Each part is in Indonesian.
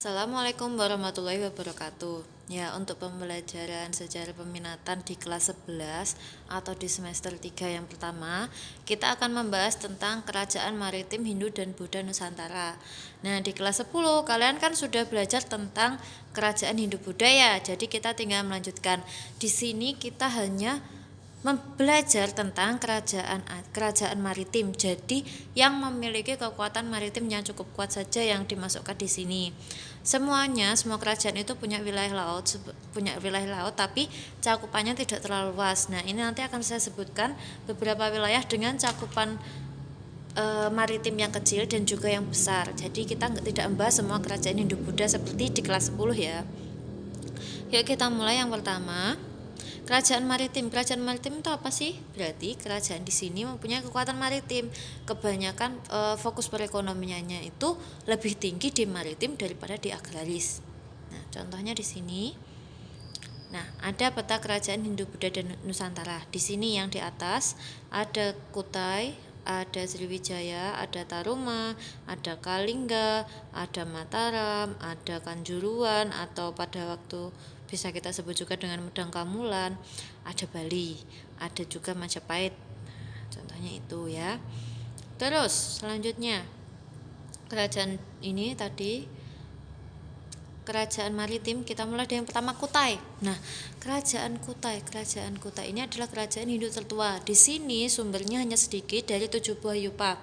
Assalamualaikum warahmatullahi wabarakatuh. Ya, untuk pembelajaran sejarah peminatan di kelas 11 atau di semester 3 yang pertama, kita akan membahas tentang kerajaan maritim Hindu dan Buddha Nusantara. Nah, di kelas 10 kalian kan sudah belajar tentang kerajaan Hindu Buddha ya. Jadi kita tinggal melanjutkan. Di sini kita hanya belajar tentang kerajaan maritim. Jadi yang memiliki kekuatan maritim yang cukup kuat saja yang dimasukkan di sini. Semua kerajaan itu punya wilayah laut, tapi cakupannya tidak terlalu luas. Nah, ini nanti akan saya sebutkan beberapa wilayah dengan cakupan maritim yang kecil dan juga yang besar. Jadi kita tidak membahas semua kerajaan Hindu-Buddha seperti di kelas 10 ya. Yuk kita mulai yang pertama. Kerajaan maritim itu apa sih? Berarti kerajaan di sini mempunyai kekuatan maritim. Kebanyakan fokus perekonomiannya itu lebih tinggi di maritim daripada di agraris. Nah, contohnya di sini. Nah, ada peta kerajaan Hindu Buddha dan Nusantara. Di sini yang di atas ada Kutai, ada Sriwijaya, ada Taruma, ada Kalingga, ada Mataram, ada Kanjuruan atau pada waktu bisa kita sebut juga dengan Medang Kamulan, ada Bali, ada juga Majapahit. Contohnya itu ya. Terus selanjutnya kerajaan ini tadi kerajaan maritim, kita mulai dari yang pertama Kutai. Nah, kerajaan Kutai ini adalah kerajaan Hindu tertua. Di sini sumbernya hanya sedikit dari 7 buah yupa.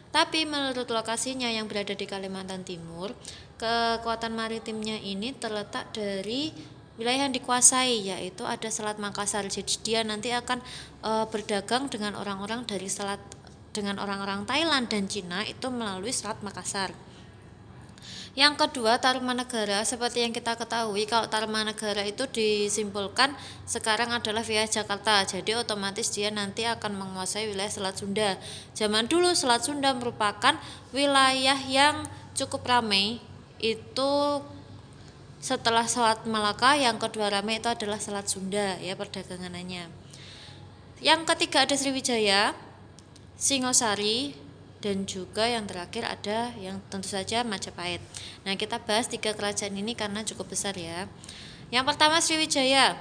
Tapi menurut lokasinya yang berada di Kalimantan Timur, kekuatan maritimnya ini terletak dari wilayah yang dikuasai, yaitu ada Selat Makassar. Jadi dia nanti akan berdagang dengan orang-orang Thailand dan Cina itu melalui Selat Makassar. Yang kedua, Tarumanegara. Seperti yang kita ketahui, kalau Tarumanegara itu disimpulkan sekarang adalah via Jakarta. Jadi otomatis dia nanti akan menguasai wilayah Selat Sunda. Zaman dulu Selat Sunda merupakan wilayah yang cukup ramai. Itu setelah Selat Malaka, yang kedua ramai itu adalah Selat Sunda ya perdagangannya. Yang ketiga ada Sriwijaya, Singosari, dan juga yang terakhir ada yang tentu saja Majapahit. Nah, kita bahas 3 kerajaan ini karena cukup besar ya. Yang pertama Sriwijaya.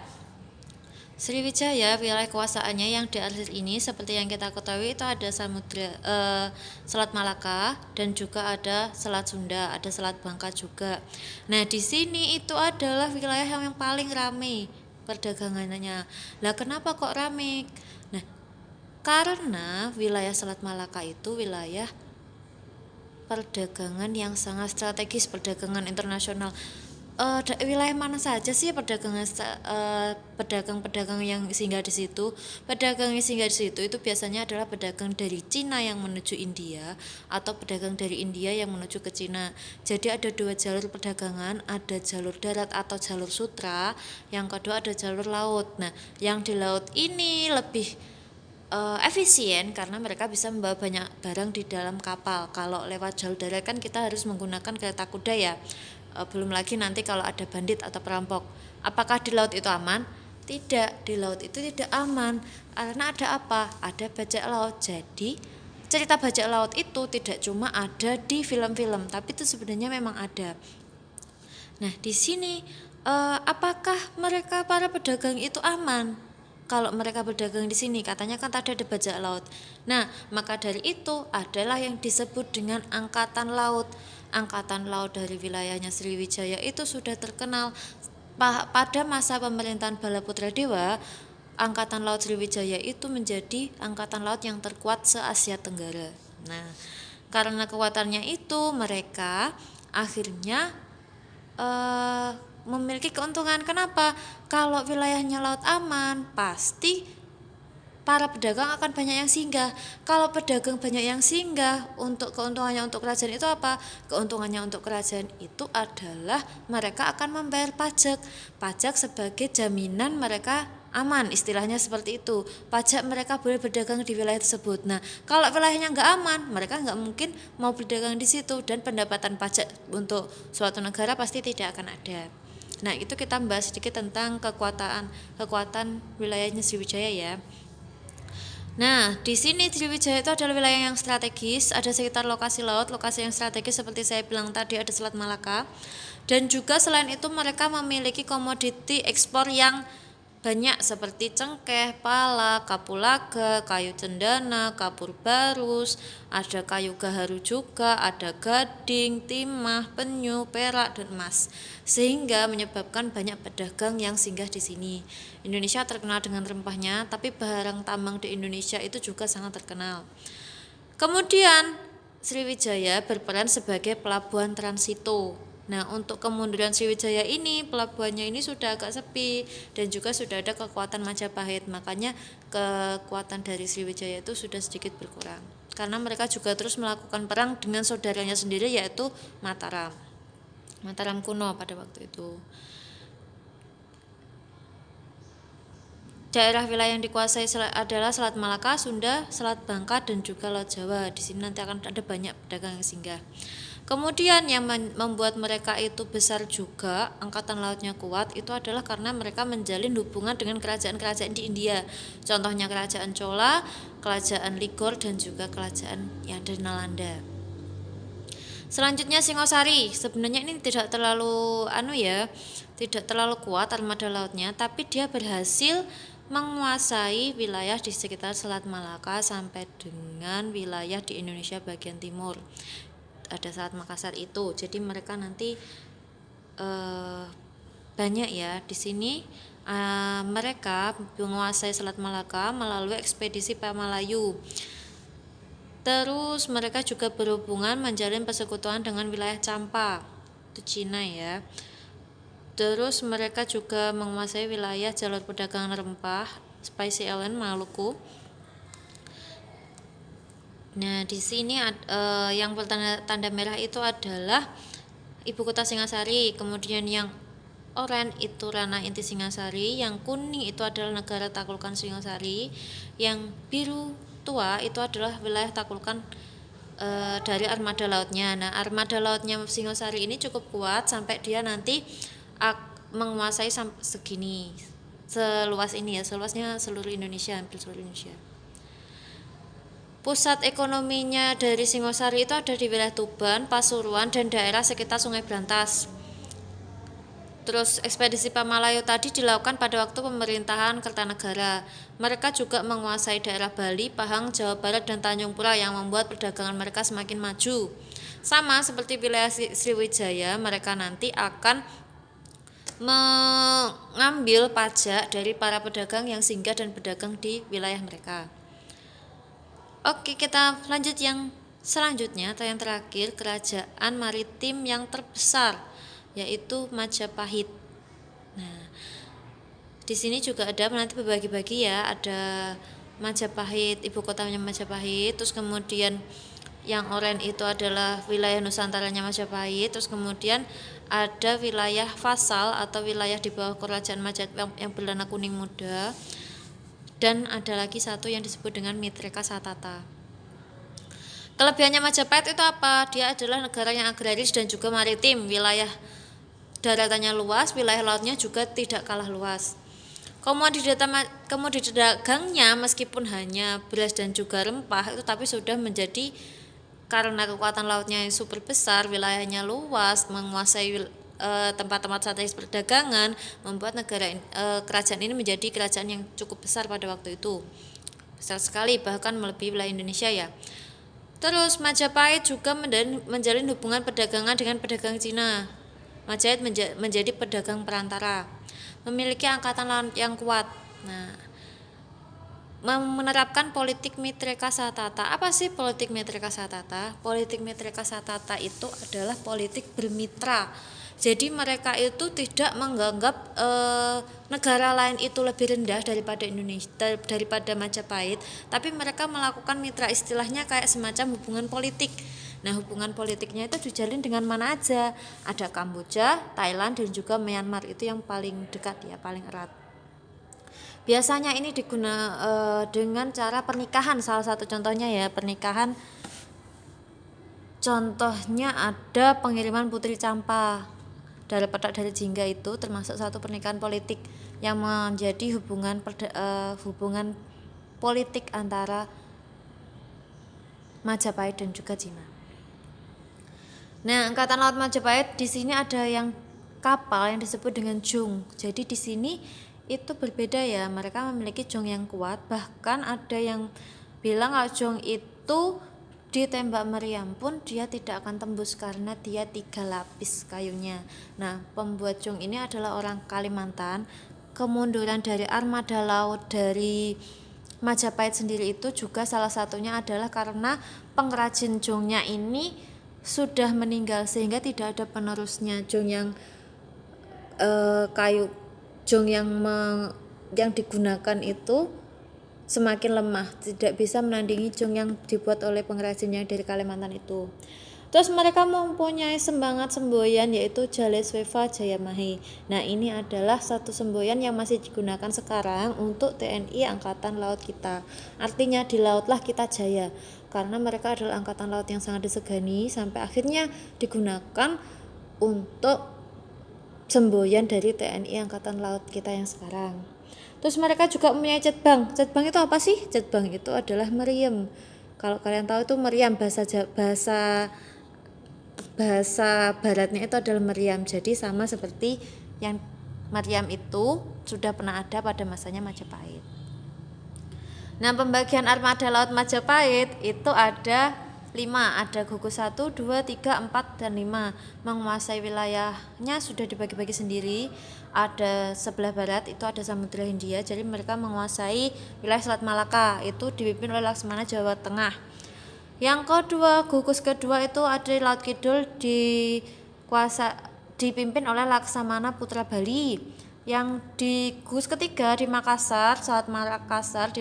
Sriwijaya wilayah kuasaannya yang di akhir ini seperti yang kita ketahui itu ada Selat Malaka dan juga ada Selat Sunda, ada Selat Bangka juga. Nah, di sini itu adalah wilayah yang paling ramai perdagangannya. Lah, kenapa kok ramai? Nah, karena wilayah Selat Malaka itu wilayah perdagangan yang sangat strategis, perdagangan internasional. Wilayah mana saja sih pedagang-pedagang yang singgah di situ? Pedagang yang singgah di situ itu biasanya adalah pedagang dari Cina yang menuju India atau pedagang dari India yang menuju ke Cina. Jadi ada 2 jalur perdagangan, ada jalur darat atau jalur sutra, yang kedua ada jalur laut. Nah, yang di laut ini lebih efisien karena mereka bisa membawa banyak barang di dalam kapal. Kalau lewat jalur darat kan kita harus menggunakan kereta kuda ya. Belum lagi nanti kalau ada bandit atau perampok. Apakah di laut itu aman? Tidak, di laut itu tidak aman. Karena ada apa? Ada bajak laut. Jadi cerita bajak laut itu tidak cuma ada di film-film, tapi itu sebenarnya memang ada. Nah, di sini apakah mereka para pedagang itu aman? Kalau mereka berdagang di sini, katanya kan tadi ada bajak laut. Nah, maka dari itu adalah yang disebut dengan angkatan laut. Angkatan laut dari wilayahnya Sriwijaya itu sudah terkenal. Pada masa pemerintahan Balaputra Dewa, angkatan laut Sriwijaya itu menjadi angkatan laut yang terkuat se-Asia Tenggara. Nah, karena kekuatannya itu mereka akhirnya memiliki keuntungan. Kenapa? Kalau wilayahnya laut aman, pasti para pedagang akan banyak yang singgah. Kalau pedagang banyak yang singgah, untuk keuntungannya untuk kerajaan itu apa? Keuntungannya untuk kerajaan itu adalah mereka akan membayar pajak. Pajak sebagai jaminan mereka aman, istilahnya seperti itu. Pajak mereka boleh berdagang di wilayah tersebut. Nah, kalau wilayahnya nggak aman, mereka nggak mungkin mau berdagang di situ dan pendapatan pajak untuk suatu negara pasti tidak akan ada. Nah, itu kita bahas sedikit tentang kekuatan wilayahnya Sriwijaya ya. Nah, di sini Sriwijaya itu adalah wilayah yang strategis, ada sekitar lokasi laut, lokasi yang strategis seperti saya bilang tadi ada Selat Malaka. Dan juga selain itu mereka memiliki komoditi ekspor yang banyak seperti cengkeh, pala, kapulaga, kayu cendana, kapur barus, ada kayu gaharu juga, ada gading, timah, penyu, perak, dan emas. Sehingga menyebabkan banyak pedagang yang singgah di sini. Indonesia terkenal dengan rempahnya, tapi barang tambang di Indonesia itu juga sangat terkenal. Kemudian Sriwijaya berperan sebagai pelabuhan transito. Nah, untuk kemunduran Sriwijaya ini, pelabuhannya ini sudah agak sepi dan juga sudah ada kekuatan Majapahit. Makanya kekuatan dari Sriwijaya itu sudah sedikit berkurang. Karena mereka juga terus melakukan perang dengan saudaranya sendiri yaitu Mataram. Mataram kuno pada waktu itu. Daerah wilayah yang dikuasai adalah Selat Malaka, Sunda, Selat Bangka, dan juga Laut Jawa. Di sini nanti akan ada banyak pedagang yang singgah. Kemudian yang membuat mereka itu besar juga, angkatan lautnya kuat, itu adalah karena mereka menjalin hubungan dengan kerajaan-kerajaan di India. Contohnya kerajaan Chola, kerajaan Ligor, dan juga kerajaan yang dari Nalanda. Selanjutnya Singosari. Sebenarnya ini tidak terlalu tidak terlalu kuat armada lautnya, tapi dia berhasil menguasai wilayah di sekitar Selat Malaka sampai dengan wilayah di Indonesia bagian timur. Ada Selat Makassar itu. Jadi mereka nanti banyak ya di sini. Mereka menguasai Selat Malaka melalui ekspedisi Pamalayu. Terus mereka juga berhubungan menjalin persekutuan dengan wilayah Champa, itu Cina ya. Terus mereka juga menguasai wilayah jalur perdagangan rempah, Spice Island, Maluku. Nah, di sini yang bertanda merah itu adalah ibu kota Singasari, kemudian yang oranye itu ranah inti Singasari, yang kuning itu adalah negara taklukan Singasari, yang biru tua itu adalah wilayah taklukan dari armada lautnya. Nah, armada lautnya Singasari ini cukup kuat sampai dia nanti menguasai sampai segini, seluas ini ya, seluasnya seluruh Indonesia, hampir seluruh Indonesia. Pusat ekonominya dari Singosari itu ada di wilayah Tuban, Pasuruan, dan daerah sekitar Sungai Brantas. Terus ekspedisi Pamalayu tadi dilakukan pada waktu pemerintahan Kertanegara. Mereka juga menguasai daerah Bali, Pahang, Jawa Barat, dan Tanjung Pura yang membuat perdagangan mereka semakin maju. Sama seperti wilayah Sriwijaya, mereka nanti akan mengambil pajak dari para pedagang yang singgah dan berdagang di wilayah mereka. Oke, kita lanjut yang selanjutnya atau yang terakhir, kerajaan maritim yang terbesar yaitu Majapahit. Nah, di sini juga ada nanti berbagi-bagi ya, ada Majapahit, ibu kotanya Majapahit, terus kemudian yang oranye itu adalah wilayah nusantaranya Majapahit, terus kemudian ada wilayah vasal atau wilayah di bawah kerajaan Majapahit yang berwarna kuning muda. Dan ada lagi satu yang disebut dengan Mitreka Satata. Kelebihannya Majapahit itu apa? Dia adalah negara yang agraris dan juga maritim. Wilayah daratannya luas, wilayah lautnya juga tidak kalah luas. Komoditi dagangnya meskipun hanya beras dan juga rempah itu tapi sudah menjadi, karena kekuatan lautnya yang super besar, wilayahnya luas, menguasai tempat-tempat strategis perdagangan, membuat kerajaan ini menjadi kerajaan yang cukup besar pada waktu itu, besar sekali, bahkan melebihi wilayah Indonesia ya. Terus Majapahit juga menjalin hubungan perdagangan dengan pedagang Cina. Majapahit menjadi pedagang perantara, memiliki angkatan laut yang kuat. Nah, menerapkan politik Mitreka Satata. Apa sih politik Mitreka Satata? Politik Mitreka Satata itu adalah politik bermitra. Jadi mereka itu tidak menganggap negara lain itu lebih rendah daripada Indonesia, daripada Majapahit, tapi mereka melakukan mitra, istilahnya kayak semacam hubungan politik. Nah, hubungan politiknya itu dijalin dengan mana aja? Ada Kamboja, Thailand, dan juga Myanmar, itu yang paling dekat ya, paling erat. Biasanya ini dengan cara pernikahan, salah satu contohnya ya pernikahan. Contohnya ada pengiriman Putri Champa dari Jingga, itu termasuk satu pernikahan politik yang menjadi hubungan politik antara Majapahit dan juga Cina. Nah, Angkatan Laut Majapahit di sini ada yang kapal yang disebut dengan jong. Jadi di sini itu berbeda ya, mereka memiliki jong yang kuat. Bahkan ada yang bilang kalau jong itu ditembak meriam pun dia tidak akan tembus karena dia 3 lapis kayunya. Nah, pembuat jong ini adalah orang Kalimantan. Kemunduran dari armada laut dari Majapahit sendiri itu juga salah satunya adalah karena pengrajin jongnya ini sudah meninggal sehingga tidak ada penerusnya. Jong yang kayu jong yang digunakan itu semakin lemah, tidak bisa menandingi jong yang dibuat oleh pengrajin yang dari Kalimantan itu. Terus mereka mempunyai semangat semboyan yaitu Jalesweva Jayamahe. Nah, ini adalah satu semboyan yang masih digunakan sekarang untuk TNI Angkatan Laut kita. Artinya di lautlah kita jaya. Karena mereka adalah angkatan laut yang sangat disegani sampai akhirnya digunakan untuk semboyan dari TNI Angkatan Laut kita yang sekarang. Terus mereka juga mempunyai cetbang. Cetbang itu apa sih? Cetbang itu adalah meriam. Kalau kalian tahu itu meriam bahasa baratnya itu adalah meriam. Jadi sama seperti yang meriam itu sudah pernah ada pada masanya Majapahit. Nah, pembagian armada laut Majapahit itu ada 5, ada gugus 1, 2, 3, 4, dan 5. Menguasai wilayahnya sudah dibagi-bagi sendiri. Ada sebelah barat itu ada Samudra Hindia, jadi mereka menguasai wilayah Selat Malaka, itu dipimpin oleh Laksmana Jawa Tengah. Yang kedua, gugus kedua itu ada di Laut Kidul dipimpin oleh Laksamana Putra Bali. Yang di gugus ketiga di Makassar, Selat Makassar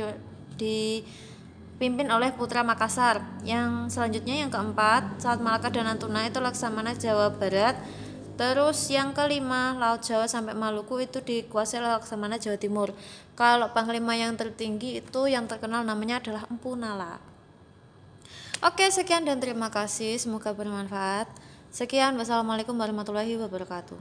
dipimpin oleh Putra Makassar. Yang selanjutnya yang keempat, Selat Malaka dan Natuna itu Laksamana Jawa Barat. Terus yang kelima, Laut Jawa sampai Maluku itu dikuasai oleh Laksamana Jawa Timur. Kalau panglima yang tertinggi itu yang terkenal namanya adalah Empu Nala. Oke, sekian dan terima kasih, semoga bermanfaat. Sekian, wassalamualaikum warahmatullahi wabarakatuh.